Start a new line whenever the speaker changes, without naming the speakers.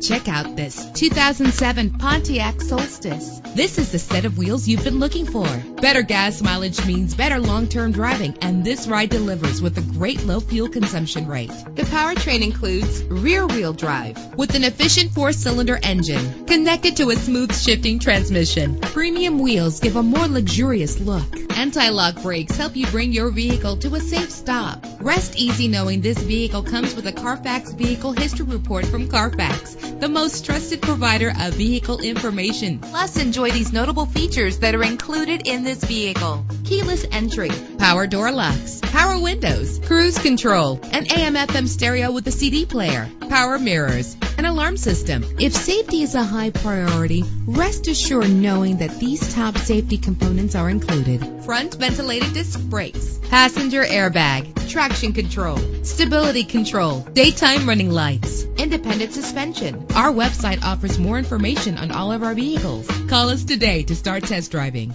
Check out this 2007 Pontiac Solstice. This is the set of wheels you've been looking for. Better gas mileage means better long-term driving, and this ride delivers with a great low fuel consumption rate. The powertrain includes rear-wheel drive with an efficient 4-cylinder engine connected to a smooth shifting transmission. Premium wheels give a more luxurious look. Anti-lock brakes help you bring your vehicle to a safe stop. Rest easy knowing this vehicle comes with a Carfax Vehicle History Report from Carfax, the most trusted provider of vehicle information. Plus, enjoy these notable features that are included in this vehicle: keyless entry, power door locks, power windows, cruise control, an AM/FM stereo with a CD player, power mirrors, an alarm system. If safety is a high priority, rest assured knowing that these top safety components are included: front ventilated disc brakes, passenger airbag, traction control, stability control, daytime running lights, independent suspension. Our website offers more information on all of our vehicles. Call us today to start test driving.